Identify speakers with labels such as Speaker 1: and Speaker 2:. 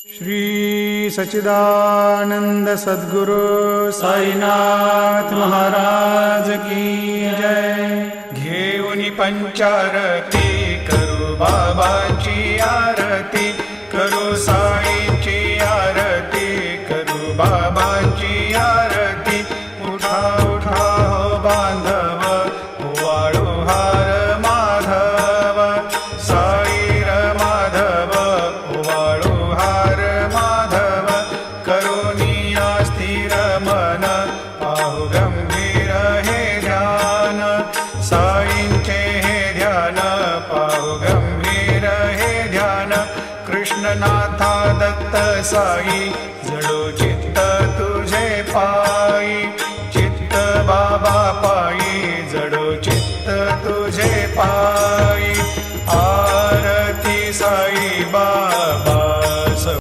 Speaker 1: श्री सच्चिदानंद सद्गुरु साईनाथ महाराज की जय। घेऊनी पंचारती करू बाबाची आरती, करू साईची आरती, करू बाबाची आरती। उठा उठा हो बांधव, वाळू हार माधव, साई र माधव, वाळू हार माधव। करुणिया स्थिर मन, पाहु गंभीर हे ध्यान, साईंचे हे ध्यान, पाहु गंभीर हे ध्यान। कृष्णनाथा दत्त साई, जडो चित्त तुझे पा